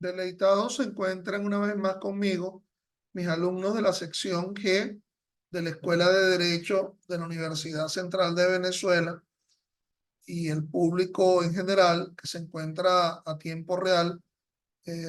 Deleitados se encuentran una vez más conmigo mis alumnos de la sección G de la Escuela de Derecho de la Universidad Central de Venezuela y el público en general que se encuentra a tiempo real eh,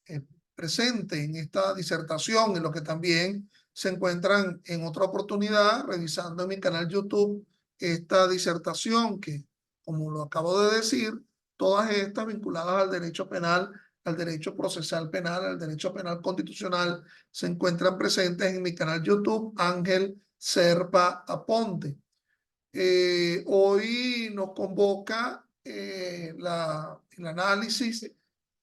eh, presente en esta disertación, en lo que también se encuentran en otra oportunidad revisando en mi canal YouTube esta disertación que, como lo acabo de decir, todas estas vinculadas al derecho penal, al derecho procesal penal, al derecho penal constitucional, se encuentran presentes en mi canal YouTube Ángel Serpa Aponte. Hoy nos convoca el análisis,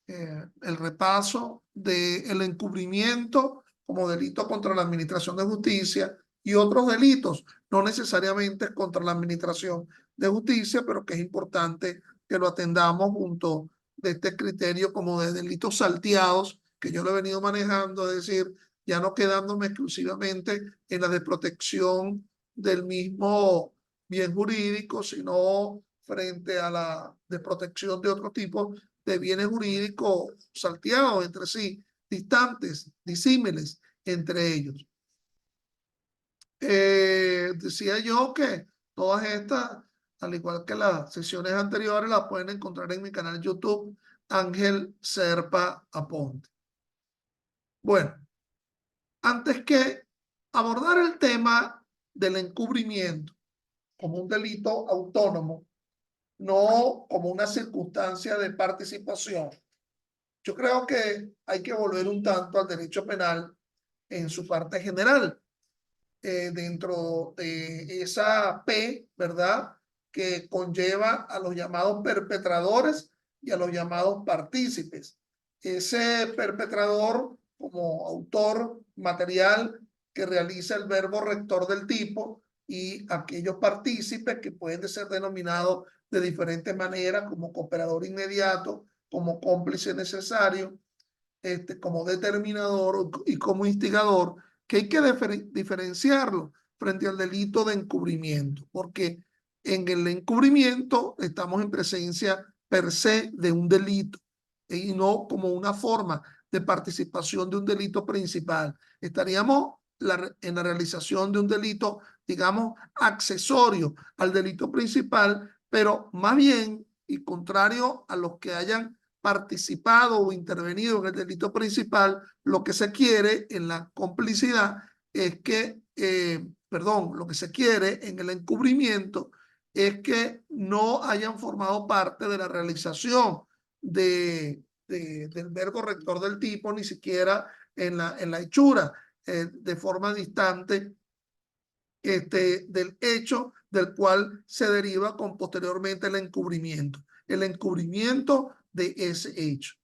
el repaso del encubrimiento como delito contra la administración de justicia y otros delitos, no necesariamente contra la administración de justicia, pero que es importante que lo atendamos junto de este criterio como de delitos salteados que yo lo he venido manejando, es decir, ya no quedándome exclusivamente en la de protección del mismo bien jurídico, sino frente a la de protección de otro tipo de bienes jurídicos salteados entre sí, distantes, disímiles entre ellos. Decía yo que todas estas, al igual que las sesiones anteriores, las pueden encontrar en mi canal YouTube Ángel Serpa Aponte. Bueno, antes que abordar el tema del encubrimiento como un delito autónomo, no como una circunstancia de participación, yo creo que hay que volver un tanto al derecho penal en su parte general, dentro de esa P, ¿verdad?, que conlleva a los llamados perpetradores y a los llamados partícipes. Ese perpetrador como autor material que realiza el verbo rector del tipo y aquellos partícipes que pueden ser denominados de diferentes maneras como cooperador inmediato, como cómplice necesario, como determinador y como instigador, que hay que diferenciarlo frente al delito de encubrimiento, porque en el encubrimiento estamos en presencia per se de un delito y no como una forma de participación de un delito principal. Estaríamos en la realización de un delito, digamos, accesorio al delito principal, pero más bien y contrario a los que hayan participado o intervenido en el delito principal, lo que se quiere en la complicidad es que, lo que se quiere en el encubrimiento es que no hayan formado parte de la realización del verbo rector del tipo, ni siquiera en la hechura, de forma distante del hecho del cual se deriva con posteriormente el encubrimiento de ese hecho.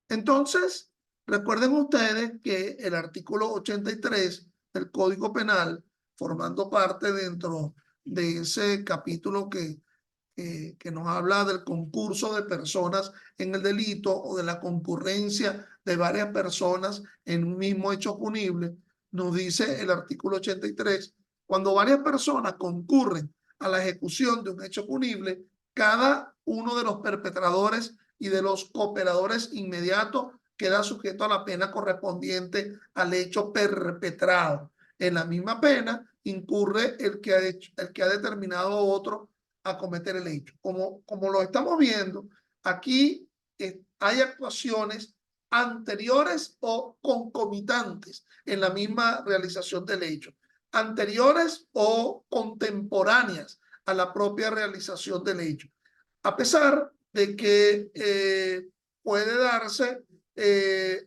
Entonces, recuerden ustedes que el artículo 83 del Código Penal, formando parte dentro de ese capítulo que nos habla del concurso de personas en el delito o de la concurrencia de varias personas en un mismo hecho punible, nos dice el artículo 83, cuando varias personas concurren a la ejecución de un hecho punible, cada uno de los perpetradores y de los cooperadores inmediatos queda sujeto a la pena correspondiente al hecho perpetrado. En la misma pena incurre el que ha determinado a otro a cometer el hecho. Como lo estamos viendo, aquí hay actuaciones anteriores o concomitantes en la misma realización del hecho, anteriores o contemporáneas a la propia realización del hecho, a pesar de que puede darse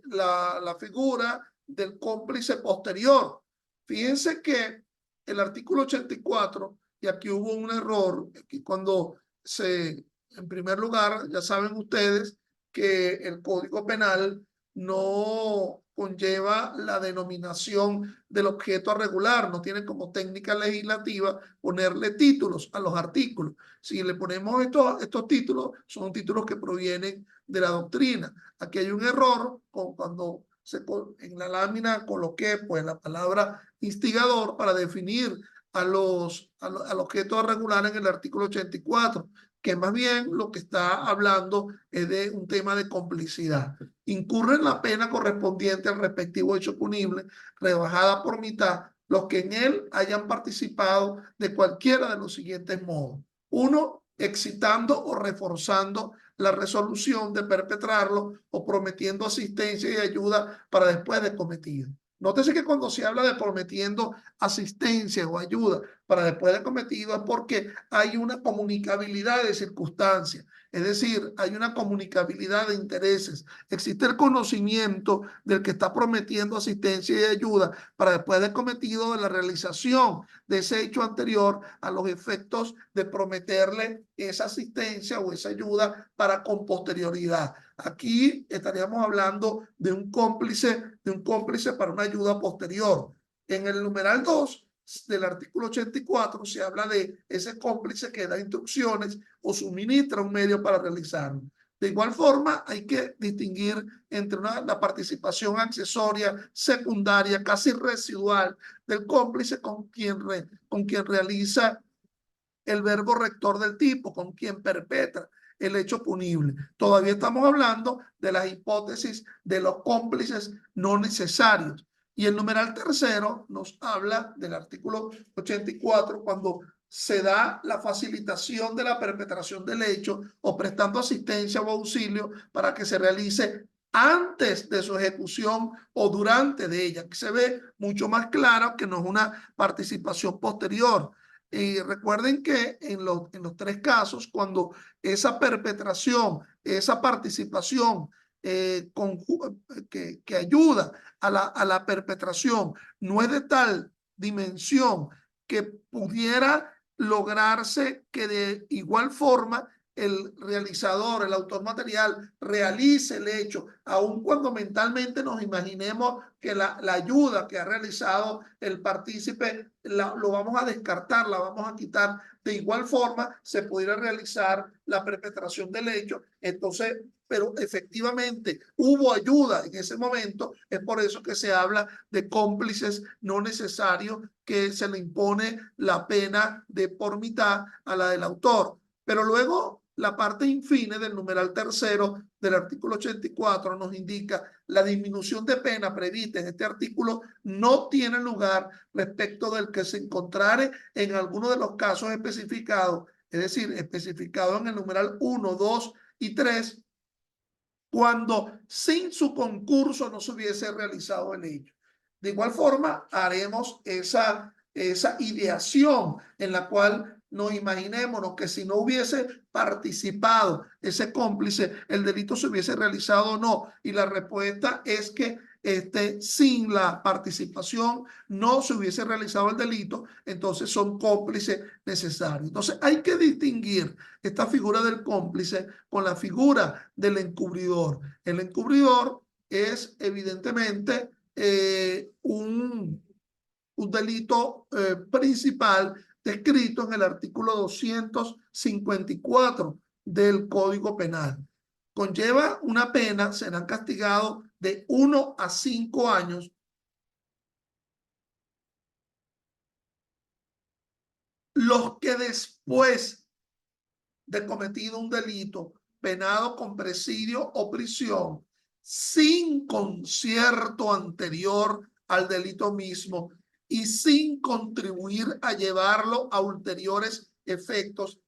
la figura del cómplice posterior. Fíjense que el artículo 84, y aquí hubo un error, aquí cuando en primer lugar, ya saben ustedes que el Código Penal no conlleva la denominación del objeto a regular, no tiene como técnica legislativa ponerle títulos a los artículos. Si le ponemos estos títulos, son títulos que provienen de la doctrina. Aquí hay un error cuando en la lámina coloqué pues la palabra instigador para definir al objeto a regular en el artículo 84. que más bien lo que está hablando es de un tema de complicidad. Incurre en la pena correspondiente al respectivo hecho punible, rebajada por mitad, los que en él hayan participado de cualquiera de los siguientes modos. Uno, excitando o reforzando la resolución de perpetrarlo o prometiendo asistencia y ayuda para después de cometido. Nótese que cuando se habla de prometiendo asistencia o ayuda para después de cometido es porque hay una comunicabilidad de circunstancias, es decir, hay una comunicabilidad de intereses. Existe el conocimiento del que está prometiendo asistencia y ayuda para después de cometido de la realización de ese hecho anterior a los efectos de prometerle esa asistencia o esa ayuda para con posterioridad. Aquí estaríamos hablando de un cómplice para una ayuda posterior. En el numeral 2 del artículo 84 se habla de ese cómplice que da instrucciones o suministra un medio para realizarlo. De igual forma, hay que distinguir entre la participación accesoria, secundaria, casi residual del cómplice con quien realiza el verbo rector del tipo, con quien perpetra el hecho punible. Todavía estamos hablando de las hipótesis de los cómplices no necesarios. Y el numeral tercero nos habla del artículo 84 cuando se da la facilitación de la perpetración del hecho o prestando asistencia o auxilio para que se realice antes de su ejecución o durante de ella, que se ve mucho más claro que no es una participación posterior. Y recuerden que en los tres casos, cuando esa perpetración, esa participación que ayuda a la perpetración no es de tal dimensión que pudiera lograrse que de igual forma el realizador, el autor material, realice el hecho, aun cuando mentalmente nos imaginemos que la ayuda que ha realizado el partícipe lo vamos a descartar, la vamos a quitar. De igual forma, se pudiera realizar la perpetración del hecho. Entonces, pero efectivamente hubo ayuda en ese momento, es por eso que se habla de cómplices no necesarios, que se le impone la pena de por mitad a la del autor. Pero luego la parte infine del numeral tercero del artículo 84 nos indica la disminución de pena prevista en este artículo no tiene lugar respecto del que se encontrare en alguno de los casos especificados, es decir, especificado en el numeral 1, 2 y 3, cuando sin su concurso no se hubiese realizado el hecho. De igual forma, haremos esa ideación en la cual nos imaginémonos que si no hubiese participado ese cómplice, el delito se hubiese realizado o no. Y la respuesta es que sin la participación no se hubiese realizado el delito, entonces son cómplices necesarios. Entonces hay que distinguir esta figura del cómplice con la figura del encubridor. El encubridor es evidentemente un delito principal descrito en el artículo 254 del Código Penal. Conlleva una pena, serán castigados de 1 a 5 años los que después de cometido un delito penado con presidio o prisión sin concierto anterior al delito mismo y sin contribuir a llevarlo a ulteriores efectos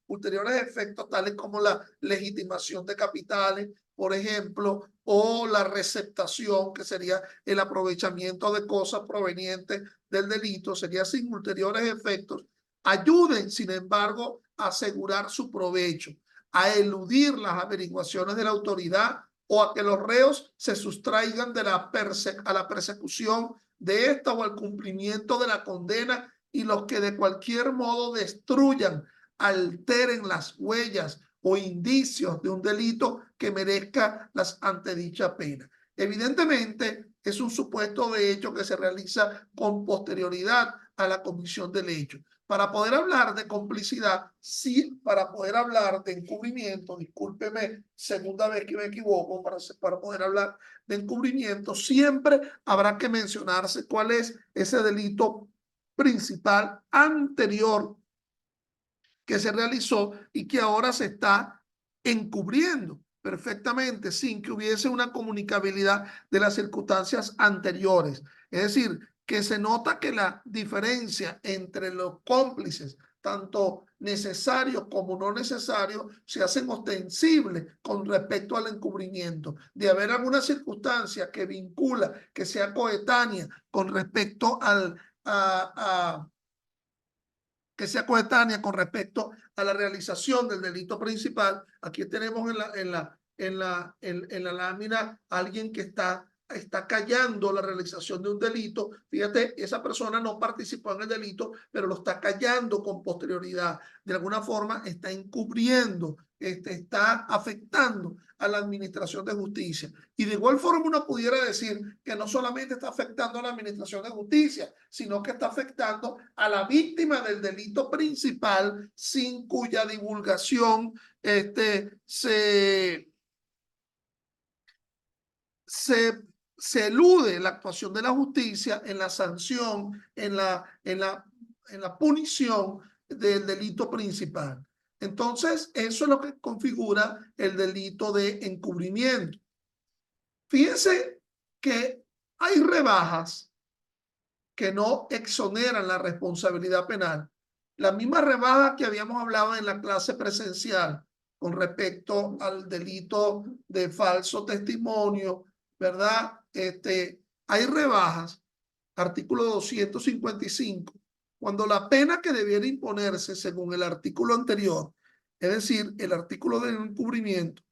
tales como la legitimación de capitales, por ejemplo, o la receptación, que sería el aprovechamiento de cosas provenientes del delito, sería sin ulteriores efectos, ayuden, sin embargo, a asegurar su provecho, a eludir las averiguaciones de la autoridad o a que los reos se sustraigan de a la persecución de esta o al cumplimiento de la condena, y los que de cualquier modo destruyan, alteren las huellas o indicios de un delito que merezca las antedicha pena. Evidentemente, es un supuesto de hecho que se realiza con posterioridad a la comisión del hecho. Para poder hablar de complicidad, sí, para poder hablar de encubrimiento, discúlpeme, segunda vez que me equivoco, para poder hablar de encubrimiento, siempre habrá que mencionarse cuál es ese delito principal anterior que se realizó y que ahora se está encubriendo perfectamente sin que hubiese una comunicabilidad de las circunstancias anteriores. Es decir, que se nota que la diferencia entre los cómplices, tanto necesarios como no necesarios, se hacen ostensibles con respecto al encubrimiento. De haber alguna circunstancia que vincula, que sea coetánea con respecto que sea coetánea con respecto a la realización del delito principal. Aquí tenemos en la lámina a alguien que está callando la realización de un delito. Fíjate, esa persona no participó en el delito, pero lo está callando con posterioridad. De alguna forma está encubriendo, está afectando a la administración de justicia. Y de igual forma uno pudiera decir que no solamente está afectando a la administración de justicia, sino que está afectando a la víctima del delito principal, sin cuya divulgación se elude la actuación de la justicia en la sanción, en la punición del delito principal. Entonces, eso es lo que configura el delito de encubrimiento. Fíjense que hay rebajas que no exoneran la responsabilidad penal. La misma rebaja que habíamos hablado en la clase presencial con respecto al delito de falso testimonio, ¿verdad? Hay rebajas, artículo 255, cuando la pena que debiera imponerse según el artículo anterior, es decir, el artículo del encubrimiento,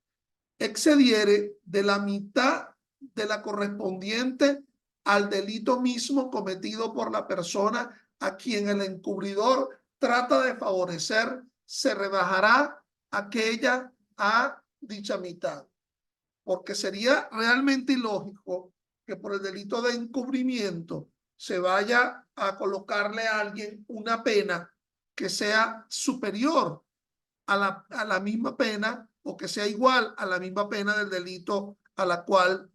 excediere de la mitad de la correspondiente al delito mismo cometido por la persona a quien el encubridor trata de favorecer, se rebajará aquella a dicha mitad. Porque sería realmente ilógico que por el delito de encubrimiento se vaya a colocarle a alguien una pena que sea superior a la misma pena o que sea igual a la misma pena del delito a la cual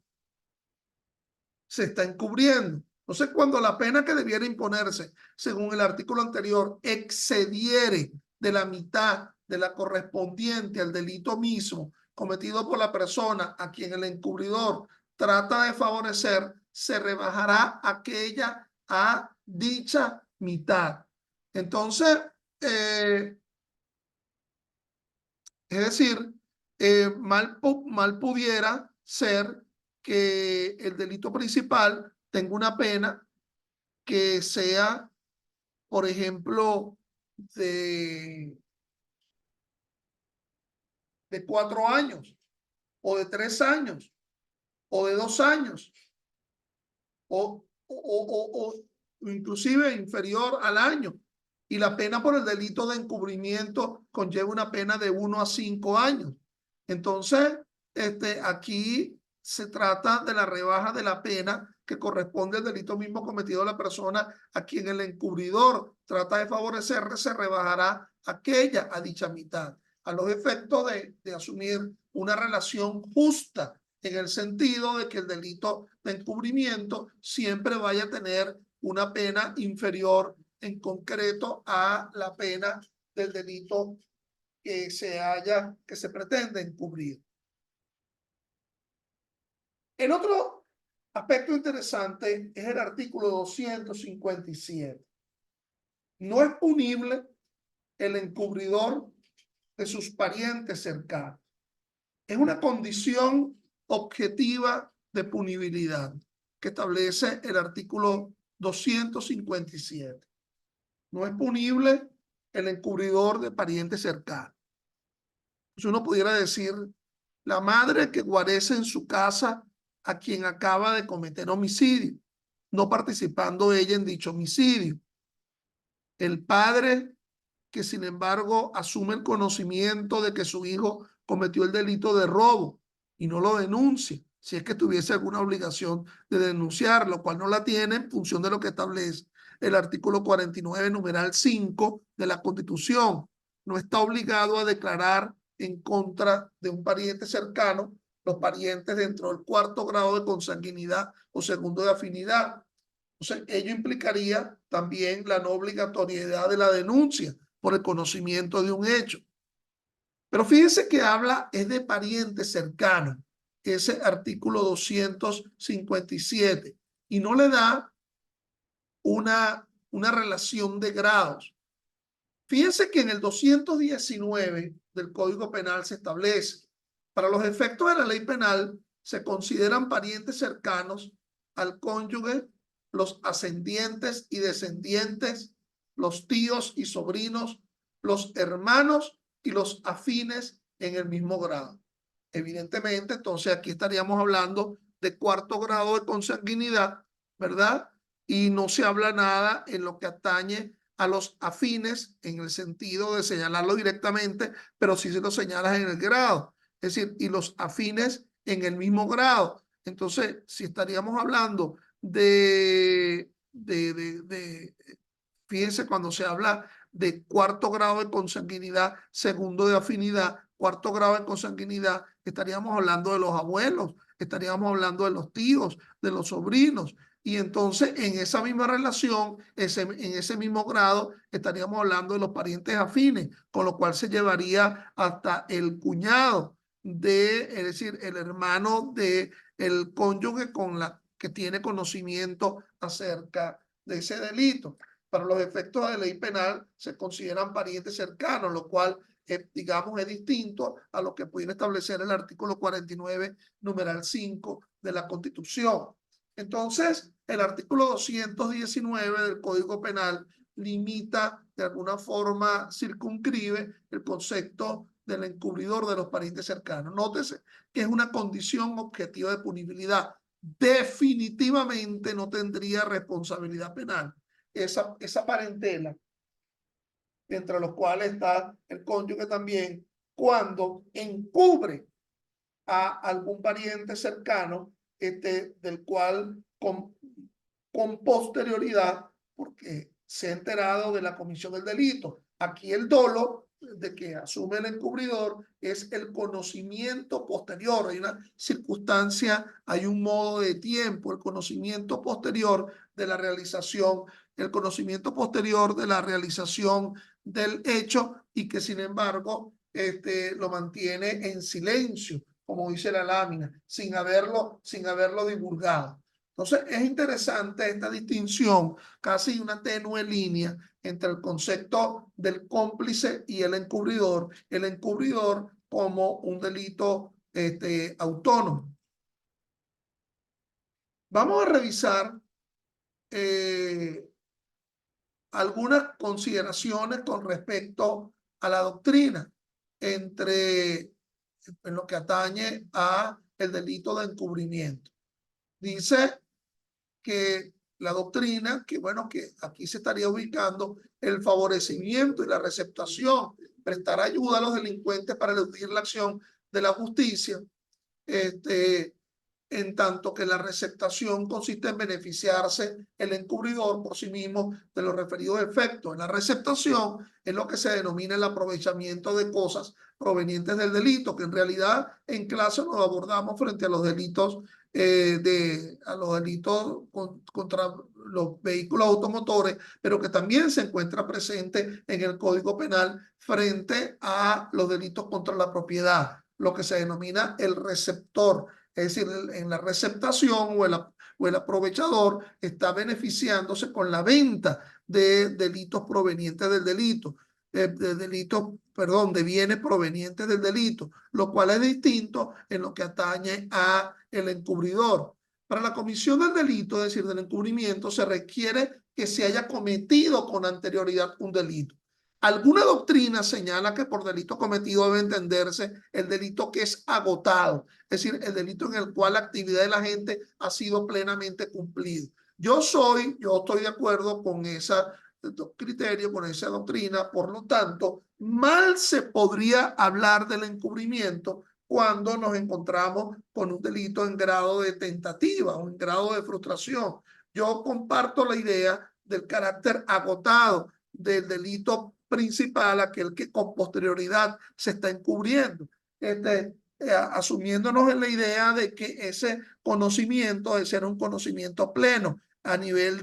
se está encubriendo. Entonces, cuando la pena que debiera imponerse, según el artículo anterior, excediere de la mitad de la correspondiente al delito mismo cometido por la persona a quien el encubridor trata de favorecer, se rebajará aquella a dicha mitad. Entonces, es decir, mal pudiera ser que el delito principal tenga una pena que sea, por ejemplo, de 4 años, o de 3 años, o de 2 años, o inclusive inferior al año. Y la pena por el delito de encubrimiento conlleva una pena de 1 a 5 años. Entonces, aquí se trata de la rebaja de la pena que corresponde al delito mismo cometido a la persona a quien el encubridor trata de favorecer, se rebajará aquella a dicha mitad, a los efectos de asumir una relación justa, en el sentido de que el delito de encubrimiento siempre vaya a tener una pena inferior en concreto a la pena del delito que se pretende encubrir. El otro aspecto interesante es el artículo 257. No es punible el encubridor de sus parientes cercanos. Es una condición objetiva de punibilidad que establece el artículo 257. No es punible el encubridor de parientes cercanos. Entonces uno pudiera decir, la madre que guarece en su casa a quien acaba de cometer homicidio, no participando ella en dicho homicidio. El padre que sin embargo asume el conocimiento de que su hijo cometió el delito de robo y no lo denuncia, si es que tuviese alguna obligación de denunciar, lo cual no la tiene en función de lo que establece el artículo 49, numeral 5 de la Constitución. No está obligado a declarar en contra de un pariente cercano, los parientes dentro del 4º grado de consanguinidad o 2º de afinidad. Entonces, ello implicaría también la no obligatoriedad de la denuncia, por el conocimiento de un hecho. Pero fíjense que habla es de parientes cercanos, ese artículo 257, y no le da una relación de grados. Fíjense que en el 219 del Código Penal se establece, para los efectos de la ley penal, se consideran parientes cercanos al cónyuge los ascendientes y descendientes, los tíos y sobrinos, los hermanos y los afines en el mismo grado. Evidentemente, entonces aquí estaríamos hablando de cuarto grado de consanguinidad, ¿verdad? Y no se habla nada en lo que atañe a los afines en el sentido de señalarlo directamente, pero sí se lo señalas en el grado. Es decir, y los afines en el mismo grado. Entonces, si estaríamos hablando fíjense, cuando se habla de cuarto grado de consanguinidad, segundo de afinidad, cuarto grado de consanguinidad, estaríamos hablando de los abuelos, estaríamos hablando de los tíos, de los sobrinos. Y entonces en esa misma relación, en ese mismo grado, estaríamos hablando de los parientes afines, con lo cual se llevaría hasta el cuñado es decir, el hermano de el cónyuge con la que tiene conocimiento acerca de ese delito. Para los efectos de la ley penal se consideran parientes cercanos, lo cual, digamos, es distinto a lo que pudiera establecer el artículo 49, numeral 5 de la Constitución. Entonces, el artículo 219 del Código Penal limita, de alguna forma, circunscribe el concepto del encubridor de los parientes cercanos. Nótese que es una condición objetiva de punibilidad. Definitivamente no tendría responsabilidad penal esa parentela, entre los cuales está el cónyuge también, cuando encubre a algún pariente cercano, del cual con posterioridad, porque se ha enterado de la comisión del delito. Aquí el dolo de que asume el encubridor es el conocimiento posterior. Hay una circunstancia, hay un modo de tiempo, el conocimiento posterior de la realización, el conocimiento posterior de la realización del hecho y que sin embargo lo mantiene en silencio, como dice la lámina, sin haberlo divulgado. Entonces, es interesante esta distinción, casi una tenue línea entre el concepto del cómplice y el encubridor como un delito autónomo. Vamos a revisar algunas consideraciones con respecto a la doctrina en lo que atañe a el delito de encubrimiento. Dice que la doctrina, que bueno, que aquí se estaría ubicando el favorecimiento y la receptación, prestar ayuda a los delincuentes para eludir la acción de la justicia, en tanto que la receptación consiste en beneficiarse el encubridor por sí mismo de los referidos efectos. En la receptación es lo que se denomina el aprovechamiento de cosas provenientes del delito, que en realidad en clase nos abordamos frente a los delitos contra los vehículos automotores, pero que también se encuentra presente en el Código Penal frente a los delitos contra la propiedad, lo que se denomina el receptor. Es decir, en la receptación o el aprovechador está beneficiándose con la venta de delitos provenientes del delito, de bienes provenientes del delito, lo cual es distinto en lo que atañe a el encubridor. Para la comisión del delito, es decir, del encubrimiento, se requiere que se haya cometido con anterioridad un delito. Alguna doctrina señala que por delito cometido debe entenderse el delito que es agotado, es decir, el delito en el cual la actividad de la gente ha sido plenamente cumplida. Yo estoy de acuerdo con ese criterio, con esa doctrina, por lo tanto, mal se podría hablar del encubrimiento cuando nos encontramos con un delito en grado de tentativa o en grado de frustración. Yo comparto la idea del carácter agotado del delito principal, aquel que con posterioridad se está encubriendo, asumiéndonos en la idea de que ese conocimiento debe ser un conocimiento pleno a nivel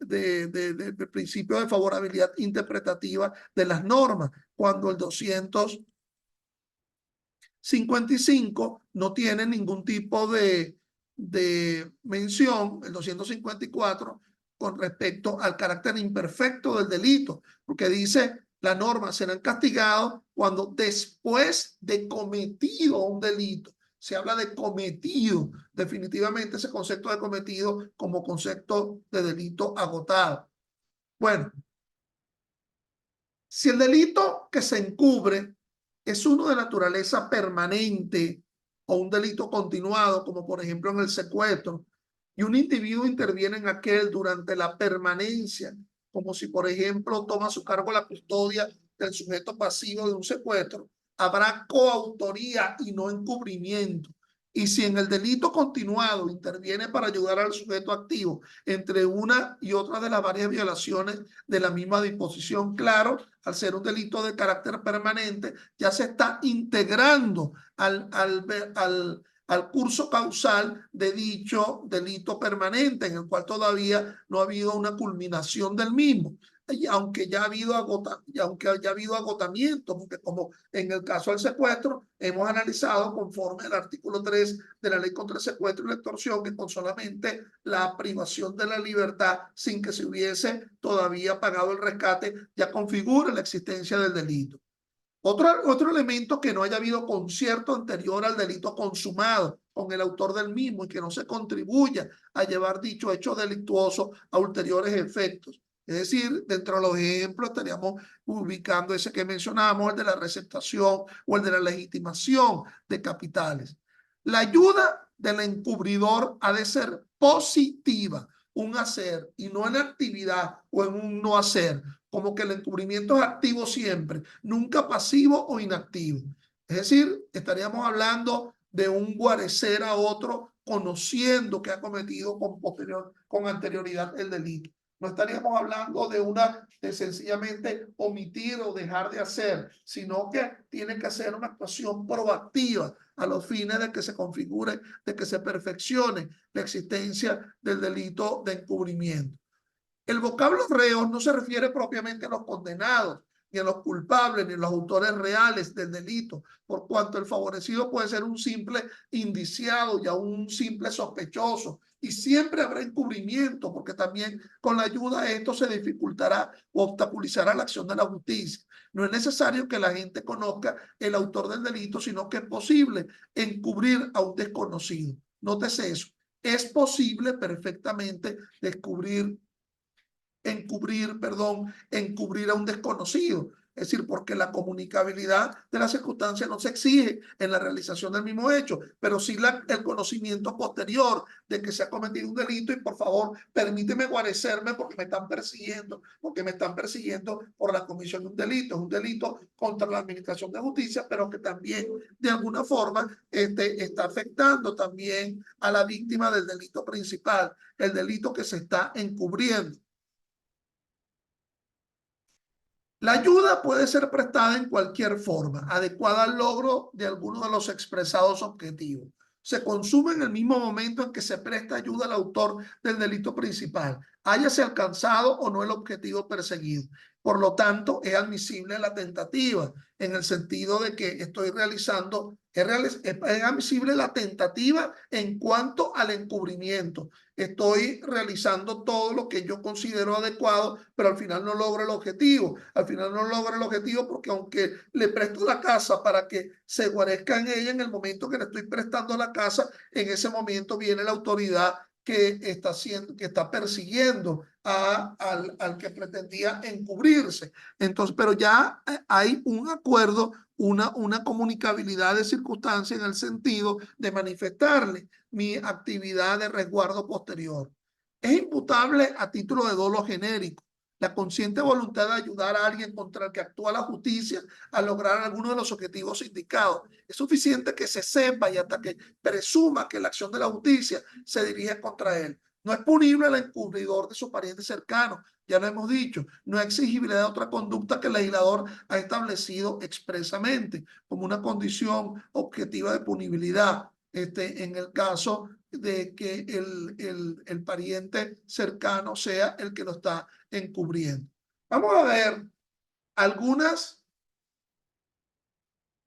del principio de favorabilidad interpretativa de las normas, cuando el 255 no tiene ningún tipo de mención, el 254, con respecto al carácter imperfecto del delito, porque dice la norma serán castigados cuando después de cometido un delito. Se habla de cometido, definitivamente ese concepto de cometido como concepto de delito agotado. Bueno, si el delito que se encubre es uno de naturaleza permanente o un delito continuado, como por ejemplo en el secuestro, y un individuo interviene en aquel durante la permanencia, como si por ejemplo toma a su cargo la custodia del sujeto pasivo de un secuestro, habrá coautoría y no encubrimiento. Y si en el delito continuado interviene para ayudar al sujeto activo entre una y otra de las varias violaciones de la misma disposición, claro, al ser un delito de carácter permanente, ya se está integrando al curso causal de dicho delito permanente, en el cual todavía no ha habido una culminación del mismo. Y aunque ya ha habido agotamiento, porque como en el caso del secuestro, hemos analizado conforme al artículo 3 de la ley contra el secuestro y la extorsión, que con solamente la privación de la libertad sin que se hubiese todavía pagado el rescate, ya configura la existencia del delito. Otro elemento, que no haya habido concierto anterior al delito consumado con el autor del mismo y que no se contribuya a llevar dicho hecho delictuoso a ulteriores efectos. Es decir, dentro de los ejemplos estaríamos ubicando ese que mencionamos, el de la receptación o el de la legitimación de capitales. La ayuda del encubridor ha de ser positiva, un hacer, y no en actividad o en un no hacer, como que el encubrimiento es activo siempre, nunca pasivo o inactivo. Es decir, estaríamos hablando de un guarecer a otro conociendo que ha cometido con anterioridad el delito. No estaríamos hablando de sencillamente omitir o dejar de hacer, sino que tiene que hacer una actuación proactiva a los fines de que se configure, de que se perfeccione la existencia del delito de encubrimiento. El vocablo reos no se refiere propiamente a los condenados, ni a los culpables, ni a los autores reales del delito, por cuanto el favorecido puede ser un simple indiciado y aún un simple sospechoso, y siempre habrá encubrimiento, porque también con la ayuda de esto se dificultará o obstaculizará la acción de la justicia. No es necesario que la gente conozca el autor del delito, sino que es posible encubrir a un desconocido. Nótese eso. Es posible perfectamente encubrir a un desconocido. Es decir, porque la comunicabilidad de la circunstancia no se exige en la realización del mismo hecho, pero sí el conocimiento posterior de que se ha cometido un delito y por favor, permíteme guarecerme porque me están persiguiendo por la comisión de un delito. Es un delito contra la administración de justicia, pero que también de alguna forma está afectando también a la víctima del delito principal, el delito que se está encubriendo. La ayuda puede ser prestada en cualquier forma, adecuada al logro de alguno de los expresados objetivos. Se consume en el mismo momento en que se presta ayuda al autor del delito principal, hayase alcanzado o no el objetivo perseguido. Por lo tanto, es admisible la tentativa, en el sentido de que estoy realizando, es admisible la tentativa en cuanto al encubrimiento. Estoy realizando todo lo que yo considero adecuado, pero al final no logro el objetivo. Al final no logro el objetivo porque aunque le presto la casa para que se guarezca en ella, en el momento que le estoy prestando la casa, en ese momento viene la autoridad que está persiguiendo al que pretendía encubrirse. Entonces, pero ya hay un acuerdo, una comunicabilidad de circunstancia en el sentido de manifestarle mi actividad de resguardo posterior. Es imputable a título de dolo genérico la consciente voluntad de ayudar a alguien contra el que actúa la justicia a lograr alguno de los objetivos indicados. Es suficiente que se sepa y hasta que presuma que la acción de la justicia se dirige contra él. No es punible el encubridor de sus parientes cercanos, ya lo hemos dicho. No es exigible de otra conducta que el legislador ha establecido expresamente como una condición objetiva de punibilidad. en el caso de que el pariente cercano sea el que lo está encubriendo. Vamos a ver algunas,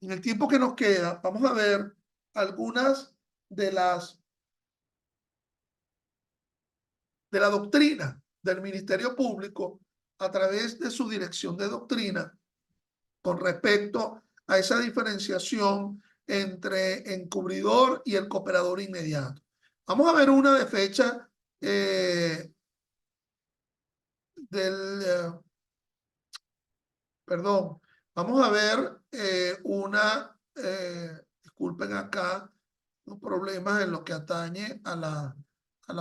en el tiempo que nos queda, vamos a ver algunas de la doctrina del Ministerio Público a través de su dirección de doctrina con respecto a esa diferenciación entre encubridor y el cooperador inmediato. Vamos a ver una de fecha perdón, vamos a ver disculpen acá, los problemas en lo que atañe a la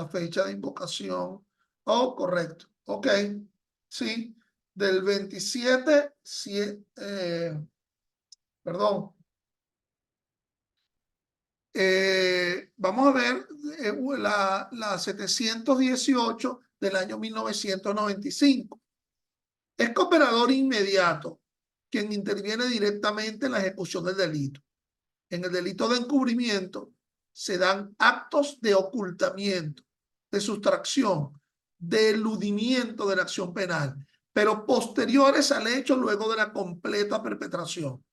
fecha de invocación. Oh, correcto. Ok, sí, del 27, perdón. Vamos a ver la 718 del año 1995. Es cooperador inmediato quien interviene directamente en la ejecución del delito. En el delito de encubrimiento se dan actos de ocultamiento, de sustracción, de eludimiento de la acción penal, pero posteriores al hecho luego de la completa perpetración.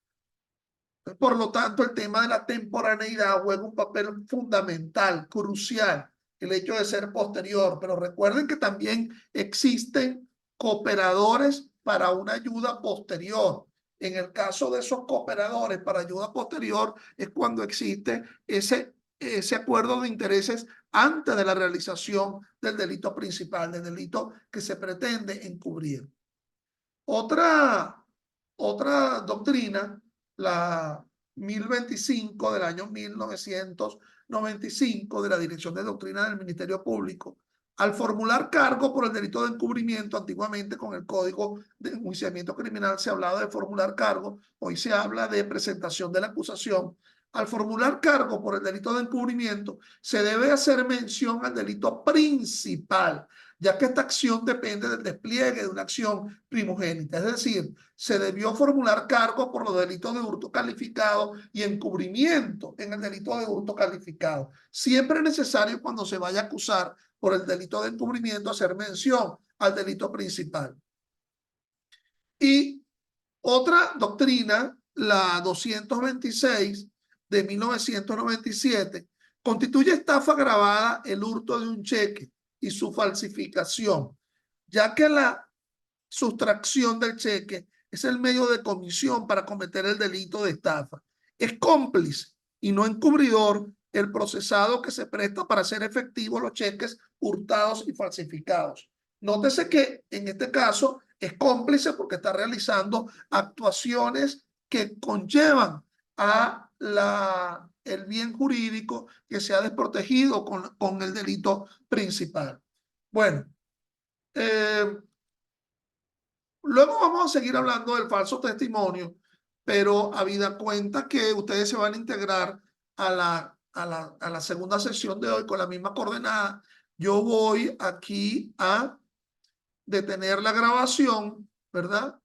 Por lo tanto, el tema de la temporaneidad juega un papel fundamental, crucial, el hecho de ser posterior. Pero recuerden que también existen cooperadores para una ayuda posterior. En el caso de esos cooperadores para ayuda posterior es cuando existe ese acuerdo de intereses antes de la realización del delito principal, del delito que se pretende encubrir. Otra doctrina, la 1025 del año 1995 de la Dirección de Doctrina del Ministerio Público, al formular cargo por el delito de encubrimiento, antiguamente con el Código de Enjuiciamiento Criminal se hablaba de formular cargo, hoy se habla de presentación de la acusación. Al formular cargo por el delito de encubrimiento, se debe hacer mención al delito principal, ya que esta acción depende del despliegue de una acción primogénita. Es decir, se debió formular cargo por los delitos de hurto calificado y encubrimiento en el delito de hurto calificado. Siempre es necesario, cuando se vaya a acusar por el delito de encubrimiento, hacer mención al delito principal. Y otra doctrina, la 226 de 1997, constituye estafa agravada el hurto de un cheque y su falsificación, ya que la sustracción del cheque es el medio de comisión para cometer el delito de estafa. Es cómplice y no encubridor el procesado que se presta para hacer efectivos los cheques hurtados y falsificados. Nótese que en este caso es cómplice porque está realizando actuaciones que conllevan a el bien jurídico que se ha desprotegido con el delito principal. Bueno, luego vamos a seguir hablando del falso testimonio, pero habida cuenta que ustedes se van a integrar a la segunda sesión de hoy con la misma coordenada, yo voy aquí a detener la grabación, ¿verdad?